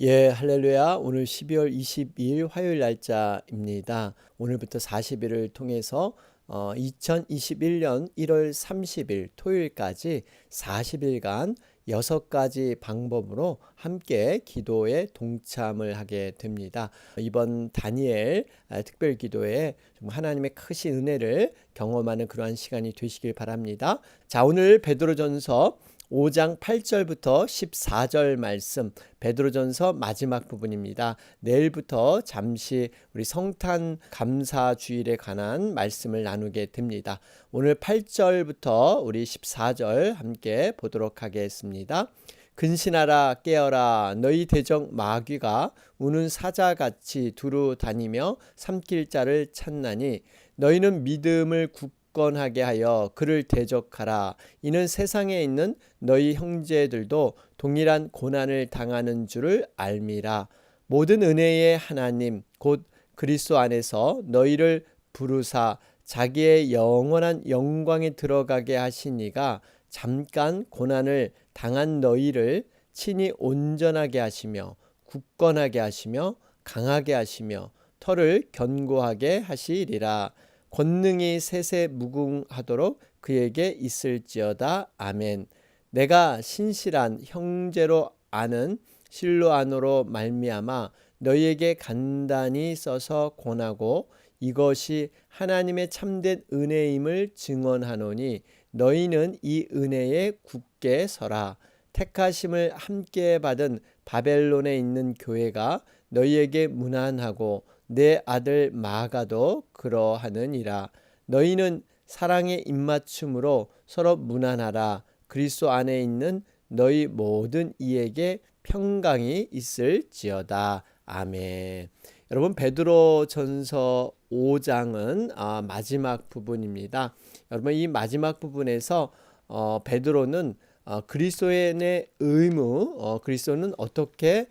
예, 할렐루야. 오늘 12월 22일 화요일 날짜입니다. 오늘부터 40일을 통해서 2021년 1월 30일 토요일까지 40일간 6가지 방법으로 함께 기도에 동참을 하게 됩니다. 이번 다니엘 특별 기도에 하나님의 크신 은혜를 경험하는 그러한 시간이 되시길 바랍니다. 자, 오늘 베드로전서 5장 8절부터 14절 말씀, 베드로전서 마지막 부분입니다. 내일부터 잠시 우리 성탄 감사 주일에 관한 말씀을 나누게 됩니다. 오늘 8절부터 우리 14절 함께 보도록 하겠습니다. 근신하라 깨어라 너희 대적 마귀가 우는 사자같이 두루 다니며 삼킬 자를 찾나니 너희는 믿음을 굳건하게 하여 그를 대적하라. 이는 세상에 있는 너희 형제들도 동일한 고난을 당하는 줄을 알미라. 모든 은혜의 하나님 곧 그리스도 안에서 너희를 부르사 자기의 영원한 영광에 들어가게 하시니가 잠깐 고난을 당한 너희를 친히 온전하게 하시며 굳건하게 하시며 강하게 하시며 털을 견고하게 하시리라. 권능이 세세 무궁하도록 그에게 있을지어다. 아멘. 내가 신실한 형제로 아는 실로아노로 말미암아 너희에게 간단히 써서 권하고 이것이 하나님의 참된 은혜임을 증언하노니 너희는 이 은혜에 굳게 서라. 택하심을 함께 받은 바벨론에 있는 교회가 너희에게 문안하고 내 아들 마가도 그러하느니라. 너희는 사랑의 입맞춤으로 서로 문안하라. 그리스도 안에 있는 너희 모든 이에게 평강이 있을지어다. 아멘. 여러분, 베드로전서 5장은 마지막 부분입니다. 여러분, 이 마지막 부분에서 베드로는 그리스도인의 의무, 그리스도는 어떻게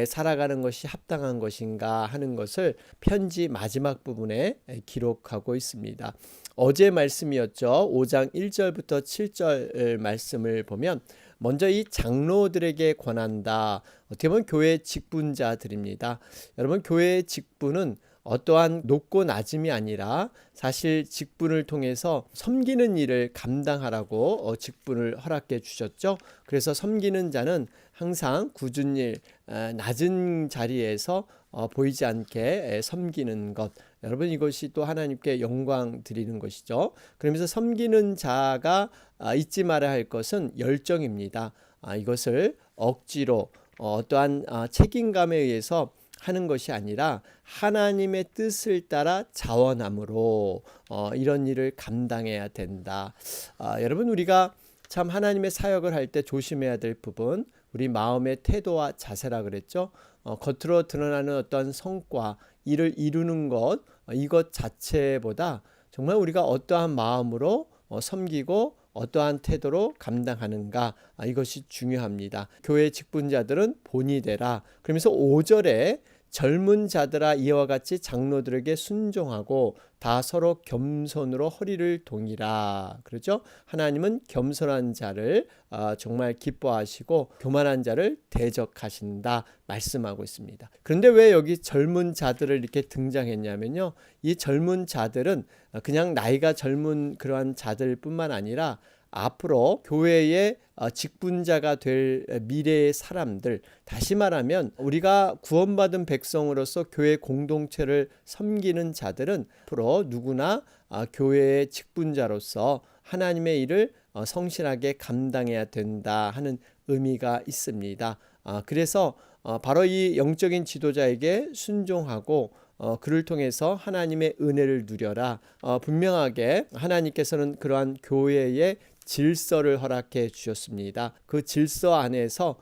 살아가는 것이 합당한 것인가 하는 것을 편지 마지막 부분에 기록하고 있습니다. 어제 말씀이었죠. 5장 1절부터 7절 말씀을 보면 먼저 이 장로들에게 권한다. 어떻게 보면 교회 직분자들입니다. 여러분, 교회의 직분은 어떠한 높고 낮음이 아니라 사실 직분을 통해서 섬기는 일을 감당하라고 직분을 허락해 주셨죠. 그래서 섬기는 자는 항상 굳은 일, 낮은 자리에서 보이지 않게 섬기는 것. 여러분, 이것이 또 하나님께 영광 드리는 것이죠. 그러면서 섬기는 자가 잊지 말아야 할 것은 열정입니다. 이것을 억지로 어떠한 책임감에 의해서 하는 것이 아니라 하나님의 뜻을 따라 자원함으로 이런 일을 감당해야 된다. 여러분, 우리가 참 하나님의 사역을 할 때 조심해야 될 부분, 우리 마음의 태도와 자세라 그랬죠. 겉으로 드러나는 어떤 성과, 일을 이루는 것, 이것 자체보다 정말 우리가 어떠한 마음으로 섬기고 어떠한 태도로 감당하는가, 이것이 중요합니다. 교회 직분자들은 본이 되라. 그러면서 5절에 젊은 자들아 이와 같이 장로들에게 순종하고 다 서로 겸손으로 허리를 동이라. 그렇죠? 하나님은 겸손한 자를 정말 기뻐하시고 교만한 자를 대적하신다 말씀하고 있습니다. 그런데 왜 여기 젊은 자들을 이렇게 등장했냐면요. 이 젊은 자들은 그냥 나이가 젊은 그러한 자들뿐만 아니라 앞으로 교회의 직분자가 될 미래의 사람들, 다시 말하면 우리가 구원받은 백성으로서 교회 공동체를 섬기는 자들은 앞으로 누구나 교회의 직분자로서 하나님의 일을 성실하게 감당해야 된다 하는 의미가 있습니다. 그래서 바로 이 영적인 지도자에게 순종하고 그를 통해서 하나님의 은혜를 누려라. 분명하게 하나님께서는 그러한 교회의 질서를 허락해 주셨습니다. 그 질서 안에서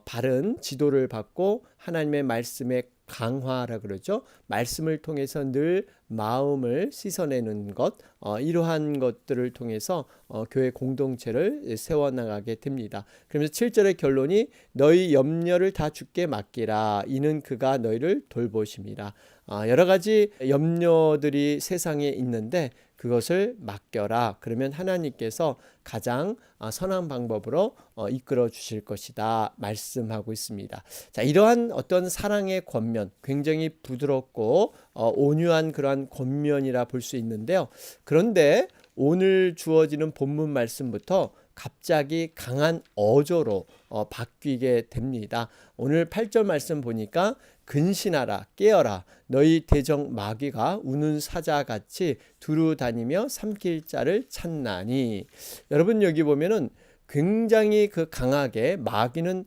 바른 지도를 받고 하나님의 말씀의 강화라 그러죠. 말씀을 통해서 늘 마음을 씻어내는 것, 이러한 것들을 통해서 교회 공동체를 세워나가게 됩니다. 그러면서 7절의 결론이 너희 염려를 다 주께 맡기라. 이는 그가 너희를 돌보심이라. 여러 가지 염려들이 세상에 있는데 그것을 맡겨라. 그러면 하나님께서 가장 선한 방법으로 이끌어 주실 것이다 말씀하고 있습니다. 자, 이러한 어떤 사랑의 권면, 굉장히 부드럽고 온유한 그러한 권면이라 볼 수 있는데요. 그런데 오늘 주어지는 본문 말씀부터 갑자기 같은 어조로 바뀌게 됩니다. 오늘 8절 말씀 보니까 근신하라 깨어라 너희 대적 마귀가 우는 사자같이 두루 다니며 삼킬 자를 찾나니. 여러분 여기 보면은 굉장히 그 강하게 마귀는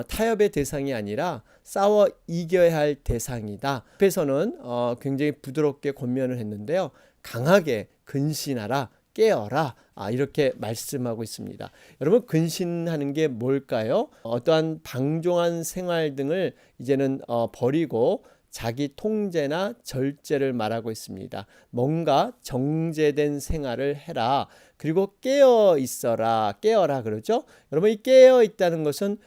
타협의 대상이 아니라 싸워 이겨야 할 대상이다. 앞에서는 굉장히 부드럽게 권면을 했는데요. 강하게 근신하라 깨어라 이렇게 말씀하고 있습니다. 여러분 근신하는 게 뭘까요? 어떠한 방종한 생활 등을 이제는 버리고 자기 통제나 절제를 말하고 있습니다. 뭔가 정제된 생활을 해라. 그리고 깨어 있어라. 깨어라 그러죠. 여러분 이 깨어 있다는 것은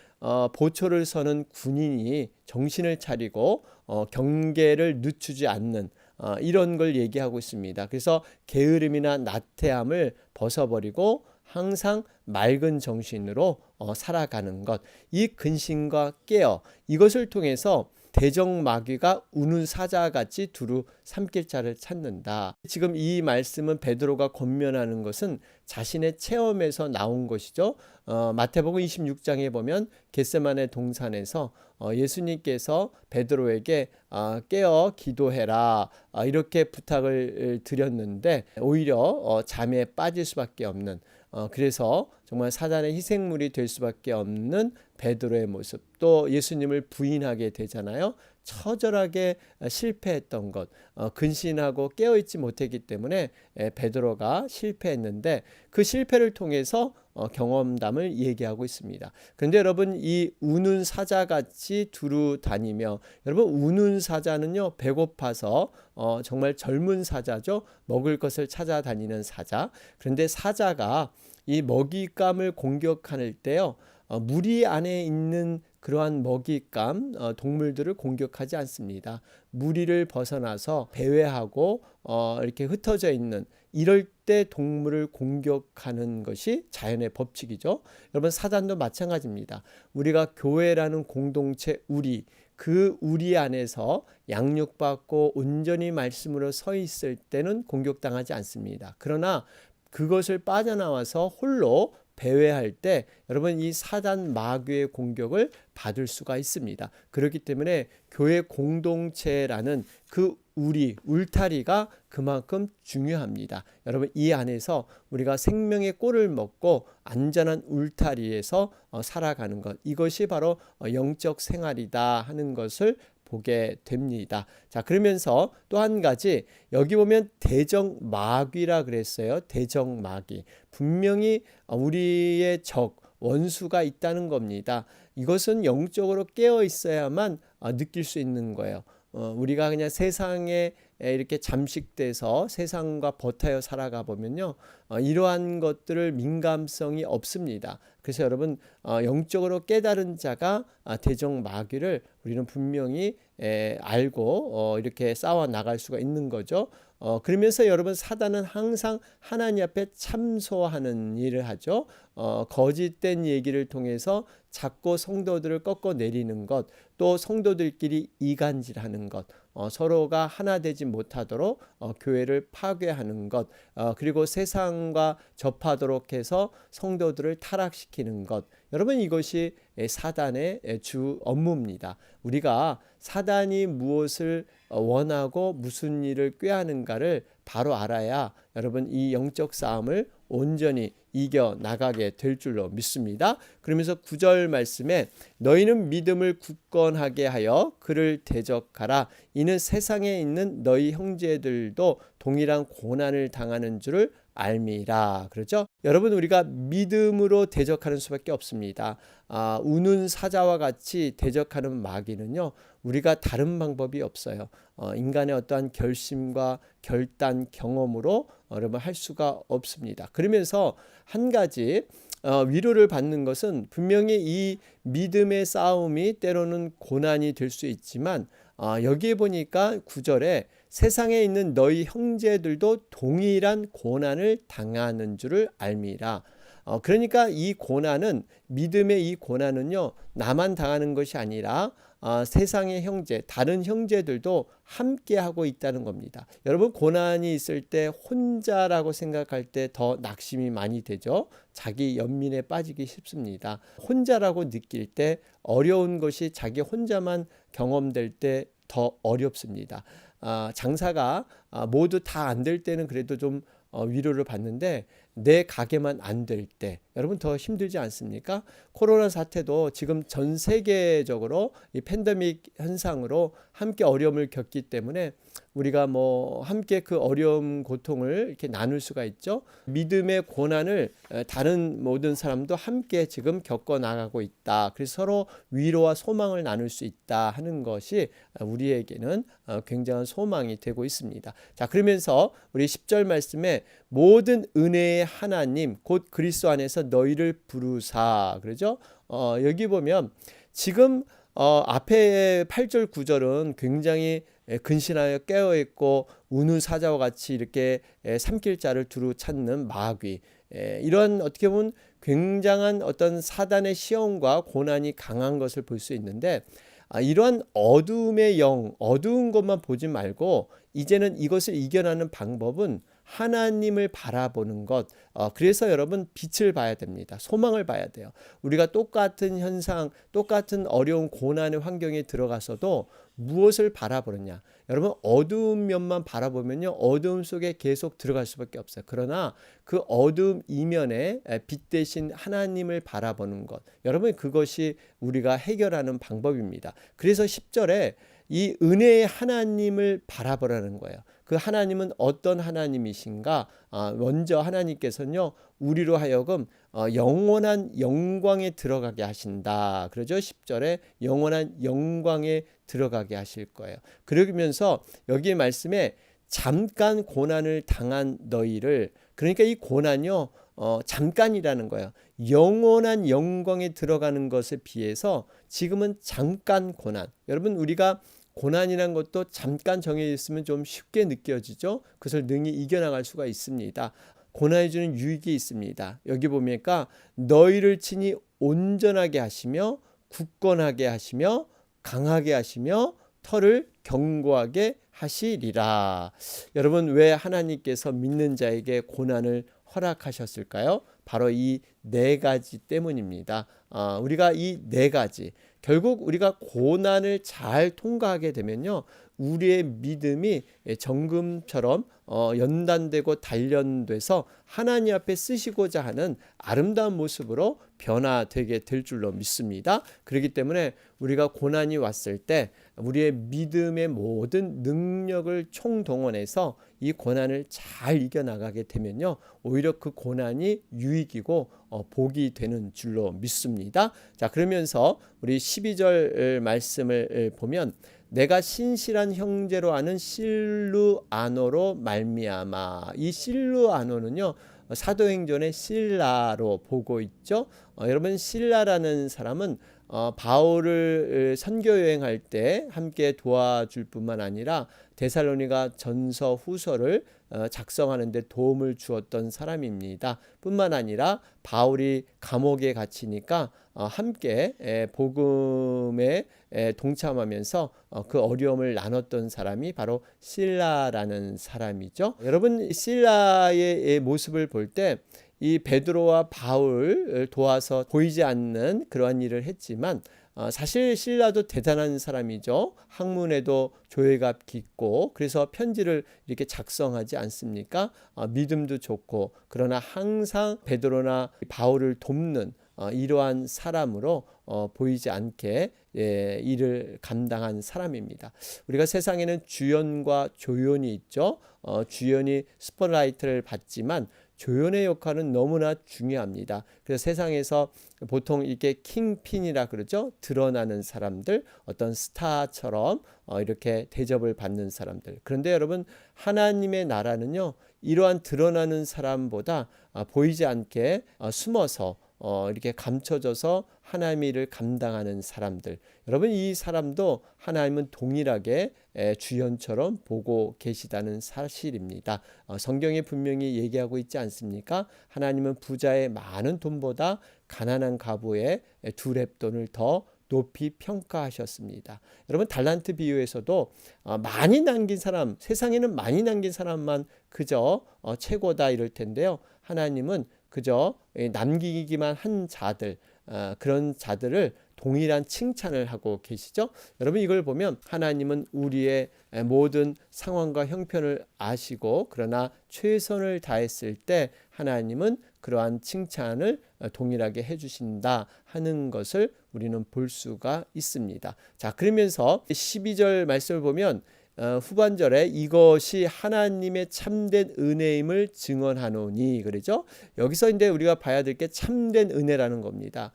보초를 서는 군인이 정신을 차리고 경계를 늦추지 않는 이런 걸 얘기하고 있습니다. 그래서 게으름이나 나태함을 벗어버리고 항상 맑은 정신으로 살아가는 것, 이 근신과 깨어 이것을 통해서 대적 마귀가 우는 사자같이 두루 삼킬 자를 찾는다. 지금 이 말씀은 베드로가 권면하는 것은 자신의 체험에서 나온 것이죠. 마태복음 26장에 보면 겟세마네 동산에서 예수님께서 베드로에게 깨어 기도해라 이렇게 부탁을 드렸는데 오히려 잠에 빠질 수밖에 없는 그래서 정말 사단의 희생물이 될 수밖에 없는 베드로의 모습, 또 예수님을 부인하게 되잖아요. 처절하게 실패했던 것, 근신하고 깨어있지 못했기 때문에 베드로가 실패했는데 그 실패를 통해서 경험담을 얘기하고 있습니다. 그런데 여러분 이 우는 사자같이 두루 다니며, 여러분 우는 사자는요 배고파서 정말 젊은 사자죠. 먹을 것을 찾아다니는 사자. 그런데 사자가 이 먹잇감을 공격할 때요 무리 안에 있는 그러한 먹잇감 동물들을 공격하지 않습니다. 무리를 벗어나서 배회하고 이렇게 흩어져 있는 이럴 때 동물을 공격하는 것이 자연의 법칙이죠. 여러분 사단도 마찬가지입니다. 우리가 교회라는 공동체 그 우리 안에서 양육받고 온전히 말씀으로 서 있을 때는 공격당하지 않습니다. 그러나 그것을 빠져나와서 홀로 배회할 때 여러분 이 사단 마귀의 공격을 받을 수가 있습니다. 그렇기 때문에 교회 공동체라는 그 울타리가 그만큼 중요합니다. 여러분 이 안에서 우리가 생명의 꼴을 먹고 안전한 울타리에서 살아가는 것, 이것이 바로 영적 생활이다 하는 것을 보게 됩니다. 자, 그러면서 또 한 가지 여기 보면 대적 마귀라 그랬어요. 대적 마귀. 분명히 우리의 적, 원수가 있다는 겁니다. 이것은 영적으로 깨어 있어야만 느낄 수 있는 거예요. 우리가 그냥 세상에 이렇게 잠식돼서 세상과 버타여 살아가 보면요 이러한 것들을 민감성이 없습니다. 그래서 여러분 영적으로 깨달은 자가 대적 마귀를 우리는 분명히 알고 이렇게 싸워 나갈 수가 있는 거죠. 그러면서 여러분 사단은 항상 하나님 앞에 참소하는 일을 하죠. 거짓된 얘기를 통해서 자꾸 성도들을 꺾어내리는 것, 또 성도들끼리 이간질하는 것, 서로가 하나 되지 못하도록 교회를 파괴하는 것, 그리고 세상과 접하도록 해서 성도들을 타락시키는 것. 여러분 이것이 사단의 주 업무입니다. 우리가 사단이 무엇을 원하고 무슨 일을 꾀하는가를 바로 알아야 여러분 이 영적 싸움을 온전히 이겨 나가게 될 줄로 믿습니다. 그러면서 9절 말씀에 너희는 믿음을 굳건하게 하여 그를 대적하라. 이는 세상에 있는 너희 형제들도 동일한 고난을 당하는 줄을 알미라. 그렇죠? 여러분 우리가 믿음으로 대적하는 수밖에 없습니다. 우는 사자와 같이 대적하는 마귀는요 우리가 다른 방법이 없어요. 인간의 어떠한 결심과 결단 경험으로 여러분 할 수가 없습니다. 그러면서 한 가지 위로를 받는 것은 분명히 이 믿음의 싸움이 때로는 고난이 될 수 있지만 여기에 보니까 9절에 세상에 있는 너희 형제들도 동일한 고난을 당하는 줄을 알미라. 그러니까 이 고난은, 믿음의 이 고난은요, 나만 당하는 것이 아니라 세상의 형제, 다른 형제들도 함께 하고 있다는 겁니다. 여러분, 고난이 있을 때 혼자라고 생각할 때 더 낙심이 많이 되죠. 자기 연민에 빠지기 쉽습니다. 혼자라고 느낄 때, 어려운 것이 자기 혼자만 경험될 때 더 어렵습니다. 장사가 모두 다 안 될 때는 그래도 좀 위로를 받는데, 내 가게만 안 될 때 여러분 더 힘들지 않습니까? 코로나 사태도 지금 전 세계적으로 이 팬데믹 현상으로 함께 어려움을 겪기 때문에 우리가 뭐 함께 그 어려움 고통을 이렇게 나눌 수가 있죠. 믿음의 고난을 다른 모든 사람도 함께 지금 겪어 나가고 있다. 그래서 서로 위로와 소망을 나눌 수 있다 하는 것이 우리에게는 굉장한 소망이 되고 있습니다. 자, 그러면서 우리 10절 말씀에 모든 은혜의 하나님 곧 그리스도 안에서 너희를 부르사, 그러죠? 여기 보면 지금 앞에 8절 9절은 굉장히 근신하여 깨어있고 우는 사자와 같이 이렇게 삼킬 자를 두루 찾는 마귀, 이런 어떻게 보면 굉장한 어떤 사단의 시험과 고난이 강한 것을 볼 수 있는데, 이러한 어두움의 영, 어두운 것만 보지 말고 이제는 이것을 이겨나는 방법은 하나님을 바라보는 것. 그래서 여러분, 빛을 봐야 됩니다. 소망을 봐야 돼요. 우리가 똑같은 현상, 똑같은 어려운 고난의 환경에 들어가서도 무엇을 바라보느냐. 여러분, 어두운 면만 바라보면요, 어두움 속에 계속 들어갈 수밖에 없어요. 그러나 그 어두움 이면에 빛 대신 하나님을 바라보는 것, 여러분, 그것이 우리가 해결하는 방법입니다. 그래서 10절에 이 은혜의 하나님을 바라보라는 거예요. 그 하나님은 어떤 하나님이신가? 먼저 하나님께서는요, 우리로 하여금 영원한 영광에 들어가게 하신다. 그러죠? 10절에 영원한 영광에 들어가게 하실 거예요. 그러면서 여기 말씀에 잠깐 고난을 당한 너희를, 그러니까 이 고난이요, 잠깐이라는 거예요. 영원한 영광에 들어가는 것에 비해서 지금은 잠깐 고난. 여러분, 우리가 고난이란 것도 잠깐 정해져 있으면 좀 쉽게 느껴지죠. 그것을 능히 이겨나갈 수가 있습니다. 고난이 주는 유익이 있습니다. 여기 보니까 너희를 친히 온전하게 하시며 굳건하게 하시며 강하게 하시며 털을 견고하게 하시리라. 여러분, 왜 하나님께서 믿는 자에게 고난을 허락하셨을까요? 바로 이 네 가지 때문입니다. 우리가 이 네 가지, 결국 우리가 고난을 잘 통과하게 되면요, 우리의 믿음이 정금처럼 연단되고 단련돼서 하나님 앞에 쓰시고자 하는 아름다운 모습으로 변화되게 될 줄로 믿습니다. 그렇기 때문에 우리가 고난이 왔을 때 우리의 믿음의 모든 능력을 총동원해서 이 고난을 잘 이겨나가게 되면요, 오히려 그 고난이 유익이고 복이 되는 줄로 믿습니다. 자, 그러면서 우리 12절 말씀을 보면 내가 신실한 형제로 아는 실루아노로 말미암아, 이 실루아노는요, 사도행전의 실라로 보고 있죠. 여러분, 실라라는 사람은 바울을 선교 여행할 때 함께 도와줄 뿐만 아니라 데살로니가 전서 후서를 작성하는 데 도움을 주었던 사람입니다. 뿐만 아니라 바울이 감옥에 갇히니까 함께 복음에 동참하면서 그 어려움을 나눴던 사람이 바로 실라라는 사람이죠. 여러분, 실라의 모습을 볼 때 이 베드로와 바울을 도와서 보이지 않는 그러한 일을 했지만, 사실 실라도 대단한 사람이죠. 학문에도 조예가 깊고, 그래서 편지를 이렇게 작성하지 않습니까? 믿음도 좋고, 그러나 항상 베드로나 바울을 돕는 이러한 사람으로 보이지 않게 일을 감당한 사람입니다. 우리가 세상에는 주연과 조연이 있죠. 주연이 스포트라이트를 받지만 조연의 역할은 너무나 중요합니다. 그래서 세상에서 보통 이렇게 킹핀이라 그러죠. 드러나는 사람들, 어떤 스타처럼 이렇게 대접을 받는 사람들. 그런데 여러분, 하나님의 나라는요, 이러한 드러나는 사람보다 보이지 않게 숨어서 이렇게 감춰져서 하나님의 일을 감당하는 사람들. 여러분, 이 사람도 하나님은 동일하게 주연처럼 보고 계시다는 사실입니다. 성경에 분명히 얘기하고 있지 않습니까? 하나님은 부자의 많은 돈보다 가난한 과부의 두 렙돈을 더 높이 평가하셨습니다. 여러분, 달란트 비유에서도 많이 남긴 사람, 세상에는 많이 남긴 사람만 그저 최고다 이럴 텐데요. 하나님은 그저 남기기만 한 자들, 그런 자들을 동일한 칭찬을 하고 계시죠. 여러분, 이걸 보면 하나님은 우리의 모든 상황과 형편을 아시고, 그러나 최선을 다했을 때 하나님은 그러한 칭찬을 동일하게 해주신다 하는 것을 우리는 볼 수가 있습니다. 자, 그러면서 12절 말씀을 보면 후반절에 이것이 하나님의 참된 은혜임을 증언하노니, 그러죠. 여기서 이제 우리가 봐야 될 게 참된 은혜라는 겁니다.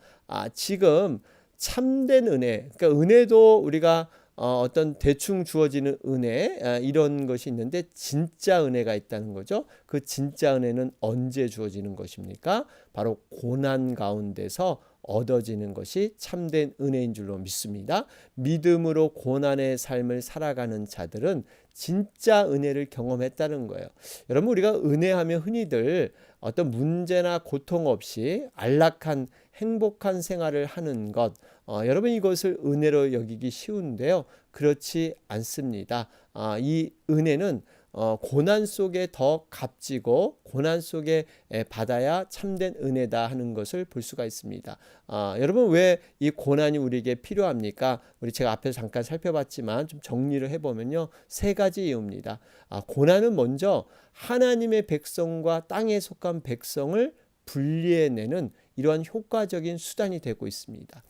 지금 참된 은혜, 그러니까 은혜도 우리가 어떤 대충 주어지는 은혜, 이런 것이 있는데 진짜 은혜가 있다는 거죠. 그 진짜 은혜는 언제 주어지는 것입니까? 바로 고난 가운데서 얻어지는 것이 참된 은혜인 줄로 믿습니다. 믿음으로 고난의 삶을 살아가는 자들은 진짜 은혜를 경험했다는 거예요. 여러분, 우리가 은혜하면 흔히들 어떤 문제나 고통 없이 안락한 행복한 생활을 하는 것, 여러분, 이것을 은혜로 여기기 쉬운데요. 그렇지 않습니다. 이 은혜는 고난 속에 더 값지고 고난 속에 받아야 참된 은혜다 하는 것을 볼 수가 있습니다. 여러분, 왜 이 고난이 우리에게 필요합니까? 제가 앞에서 잠깐 살펴봤지만 좀 정리를 해보면요, 세 가지 이유입니다. 고난은 먼저 하나님의 백성과 땅에 속한 백성을 분리해내는 이러한 효과적인 수단이 되고 있습니다.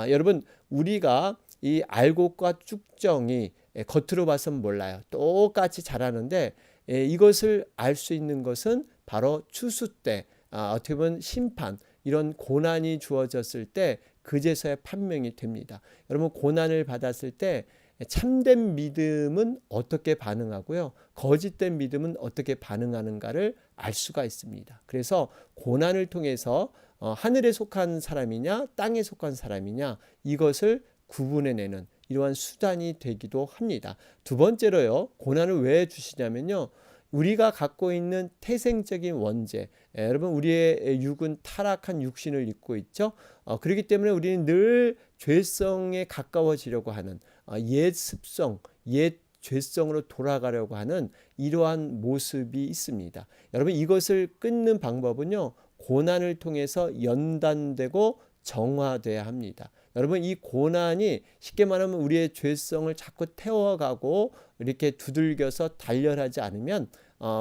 여러분, 우리가 이 알곡과 쭉정이 겉으로 봐서는 몰라요. 똑같이 자라는데 이것을 알 수 있는 것은 바로 추수 때, 어떻게 보면 심판, 이런 고난이 주어졌을 때 그제서야 판명이 됩니다. 여러분, 고난을 받았을 때 참된 믿음은 어떻게 반응하고요, 거짓된 믿음은 어떻게 반응하는가를 알 수가 있습니다. 그래서 고난을 통해서 하늘에 속한 사람이냐 땅에 속한 사람이냐, 이것을 구분해내는 이러한 수단이 되기도 합니다. 두 번째로요, 고난을 왜 주시냐면요, 우리가 갖고 있는 태생적인 원죄, 여러분, 우리의 육은 타락한 육신을 입고 있죠. 그렇기 때문에 우리는 늘 죄성에 가까워지려고 하는 옛 습성, 옛 죄성으로 돌아가려고 하는 이러한 모습이 있습니다. 여러분, 이것을 끊는 방법은요, 고난을 통해서 연단되고 정화돼야 합니다. 여러분, 이 고난이 쉽게 말하면 우리의 죄성을 자꾸 태워가고 이렇게 두들겨서 단련하지 않으면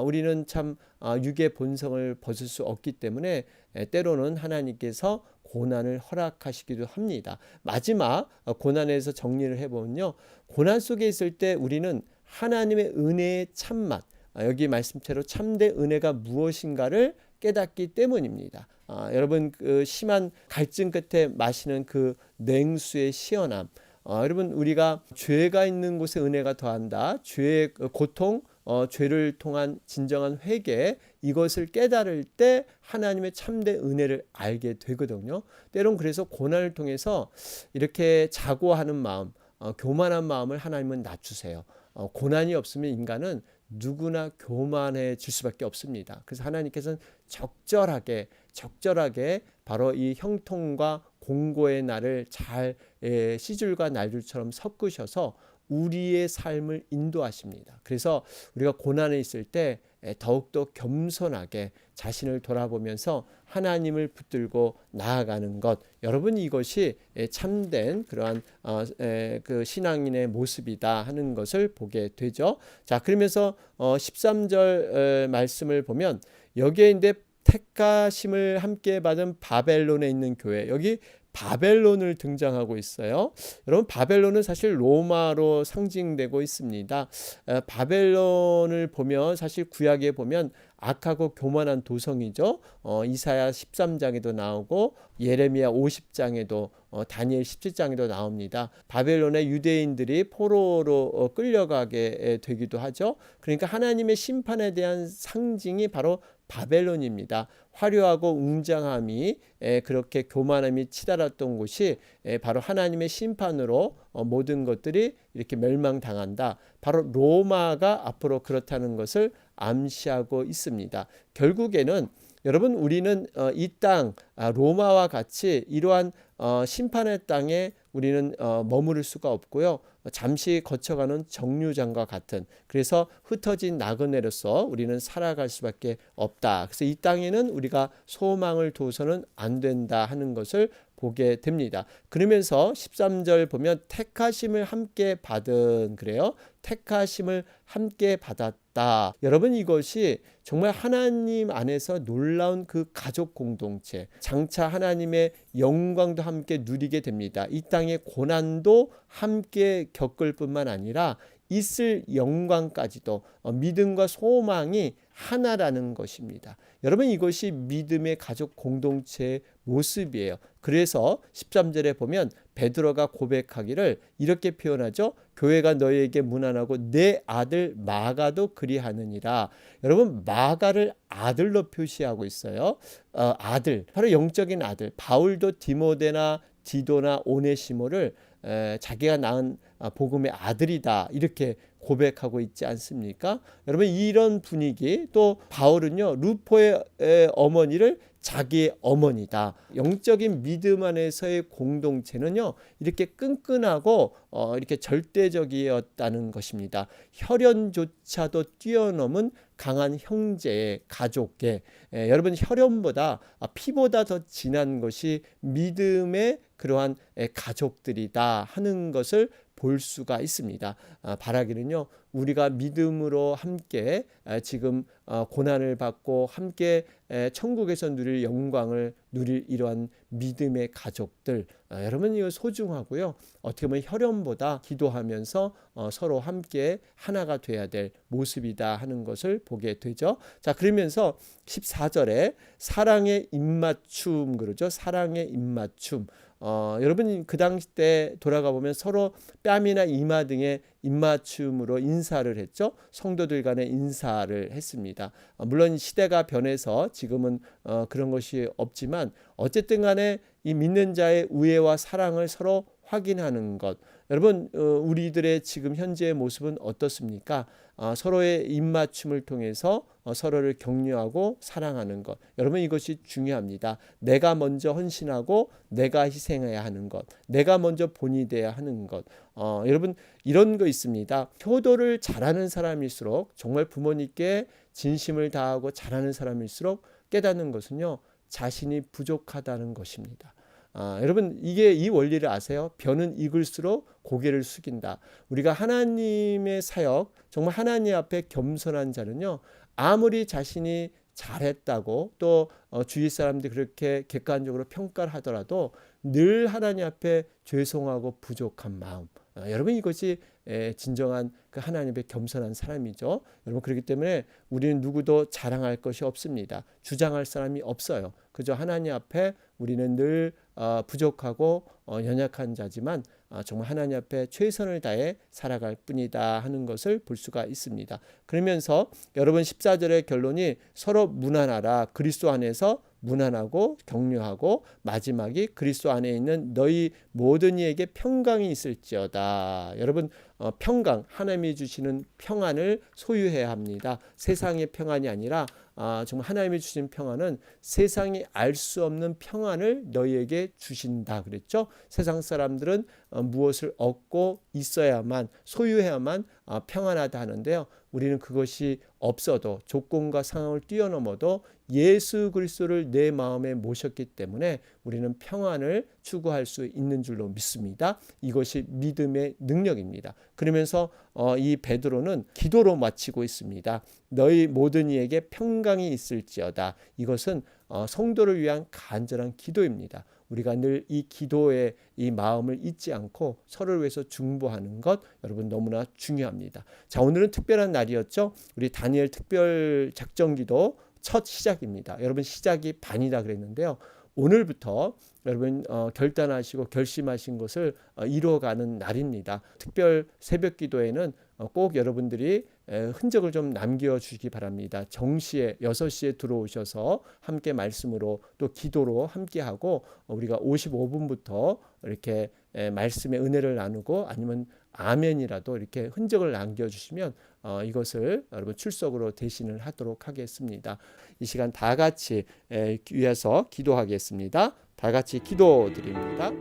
우리는 참 육의 본성을 벗을 수 없기 때문에 때로는 하나님께서 고난을 허락하시기도 합니다. 마지막 고난에서 정리를 해보면요, 고난 속에 있을 때 우리는 하나님의 은혜의 참맛, 여기 말씀대로 참된 은혜가 무엇인가를 깨닫기 때문입니다. 여러분, 그 심한 갈증 끝에 마시는 그 냉수의 시원함, 여러분, 우리가 죄가 있는 곳에 은혜가 더한다, 죄의 고통, 죄를 통한 진정한 회개, 이것을 깨달을 때 하나님의 참된 은혜를 알게 되거든요. 때론 그래서 고난을 통해서 이렇게 자고하는 마음, 교만한 마음을 하나님은 낮추세요. 고난이 없으면 인간은 누구나 교만해질 수밖에 없습니다. 그래서 하나님께서는 적절하게 바로 이 형통과 공고의 날을 잘 시줄과 날줄처럼 섞으셔서 우리의 삶을 인도하십니다. 그래서 우리가 고난에 있을 때 더욱더 겸손하게 자신을 돌아보면서 하나님을 붙들고 나아가는 것, 여러분, 이것이 참된 그러한 그 신앙인의 모습이다 하는 것을 보게 되죠. 자, 그러면서 13절 말씀을 보면 여기에 이제 택하심을 함께 받은 바벨론에 있는 교회, 여기 바벨론을 등장하고 있어요. 여러분, 바벨론은 사실 로마로 상징되고 있습니다. 바벨론을 보면 사실 구약에 보면 악하고 교만한 도성이죠. 이사야 13장에도 나오고 예레미야 50장에도 다니엘 17장에도 나옵니다. 바벨론의 유대인들이 포로로 끌려가게 되기도 하죠. 그러니까 하나님의 심판에 대한 상징이 바로 바벨론입니다. 화려하고 웅장함이 그렇게 교만함이 치달았던 곳이 바로 하나님의 심판으로 모든 것들이 이렇게 멸망당한다. 바로 로마가 앞으로 그렇다는 것을 암시하고 있습니다. 결국에는 여러분, 우리는 이 땅 로마와 같이 이러한 심판의 땅에 우리는 머무를 수가 없고요. 잠시 거쳐가는 정류장과 같은, 그래서 흩어진 나그네로서 우리는 살아갈 수밖에 없다. 그래서 이 땅에는 우리가 소망을 둬서는 안 된다 하는 것을 보게 됩니다. 그러면서 13절 보면 택하심을 함께 받은, 그래요. 택하심을 함께 받았다. 여러분, 이것이 정말 하나님 안에서 놀라운 그 가족 공동체, 장차 하나님의 영광도 함께 누리게 됩니다. 이 땅의 고난도 함께 겪을 뿐만 아니라 있을 영광까지도 믿음과 소망이 하나라는 것입니다. 여러분, 이것이 믿음의 가족 공동체의 모습이에요. 그래서 13절에 보면 베드로가 고백하기를 이렇게 표현하죠. 교회가 너희에게 문안하고 내 아들 마가도 그리하느니라. 여러분, 마가를 아들로 표시하고 있어요. 아들, 바로 영적인 아들. 바울도 디모데나 디도나 오네시모를 자기가 낳은 복음의 아들이다, 이렇게 고백하고 있지 않습니까? 여러분, 이런 분위기, 또 바울은요 루포의 어머니를 자기의 어머니다. 영적인 믿음 안에서의 공동체는요 이렇게 끈끈하고 이렇게 절대적이었다는 것입니다. 혈연조차도 뛰어넘은 강한 형제의 가족의 여러분, 혈연보다 피보다 더 진한 것이 믿음의 그러한 가족들이다 하는 것을 볼 수가 있습니다. 바라기는요, 우리가 믿음으로 함께 지금 고난을 받고 함께 천국에서 누릴 영광을 누릴 이러한 믿음의 가족들, 여러분, 이거 소중하고요. 어떻게 보면 혈연보다 기도하면서 서로 함께 하나가 돼야 될 모습이다 하는 것을 보게 되죠. 자, 그러면서 14절에 사랑의 입맞춤, 그러죠. 사랑의 입맞춤. 여러분, 그 당시 때 돌아가 보면 서로 뺨이나 이마 등의 입맞춤으로 인사를 했죠. 성도들 간의 인사를 했습니다. 물론 시대가 변해서 지금은 그런 것이 없지만 어쨌든 간에 이 믿는 자의 우애와 사랑을 서로 확인하는 것. 여러분, 우리들의 지금 현재의 모습은 어떻습니까? 서로의 입맞춤을 통해서 서로를 격려하고 사랑하는 것. 여러분, 이것이 중요합니다. 내가 먼저 헌신하고 내가 희생해야 하는 것. 내가 먼저 본이 돼야 하는 것. 여러분, 이런 거 있습니다. 효도를 잘하는 사람일수록, 정말 부모님께 진심을 다하고 잘하는 사람일수록 깨닫는 것은요, 자신이 부족하다는 것입니다. 여러분, 이 원리를 아세요? 벼는 익을수록 고개를 숙인다. 우리가 하나님의 사역, 정말 하나님 앞에 겸손한 자는요, 아무리 자신이 잘했다고 또 주위 사람들이 그렇게 객관적으로 평가를 하더라도 늘 하나님 앞에 죄송하고 부족한 마음. 여러분, 이것이 진정한 그 하나님의 겸손한 사람이죠. 여러분, 그렇기 때문에 우리는 누구도 자랑할 것이 없습니다. 주장할 사람이 없어요. 그저 하나님 앞에 우리는 늘 부족하고 연약한 자지만 정말 하나님 앞에 최선을 다해 살아갈 뿐이다 하는 것을 볼 수가 있습니다. 그러면서 여러분, 14절의 결론이 서로 문안하라. 그리스도 안에서 문안하고 격려하고, 마지막이 그리스도 안에 있는 너희 모든 이에게 평강이 있을지어다. 여러분, 평강, 하나님이 주시는 평안을 소유해야 합니다. 세상의 평안이 아니라 정말 하나님이 주신 평안은 세상이 알 수 없는 평안을 너희에게 주신다 그랬죠. 세상 사람들은 무엇을 얻고 있어야만, 소유해야만 평안하다 하는데요. 우리는 그것이 없어도, 조건과 상황을 뛰어넘어도 예수 그리스도를 내 마음에 모셨기 때문에 우리는 평안을 추구할 수 있는 줄로 믿습니다. 이것이 믿음의 능력입니다. 그러면서 이 베드로는 기도로 마치고 있습니다. 너희 모든 이에게 평강이 있을지어다. 이것은 성도를 위한 간절한 기도입니다. 우리가 늘 이 기도의 이 마음을 잊지 않고 서로를 위해서 중보하는 것 여러분 너무나 중요합니다. 자, 오늘은 특별한 날이었죠. 우리 다니엘 특별 작전기도 첫 시작입니다. 여러분 시작이 반이다 그랬는데요. 오늘부터 여러분 결단하시고 결심하신 것을 이루어가는 날입니다. 특별 새벽 기도에는 꼭 여러분들이 흔적을 좀 남겨주시기 바랍니다. 정시에 6시에 들어오셔서 함께 말씀으로 또 기도로 함께하고 우리가 55분부터 이렇게 말씀의 은혜를 나누고 아니면 아멘이라도 이렇게 흔적을 남겨주시면 이것을 여러분 출석으로 대신을 하도록 하겠습니다. 이 시간 다 같이 위해서 기도하겠습니다. 다 같이 기도드립니다.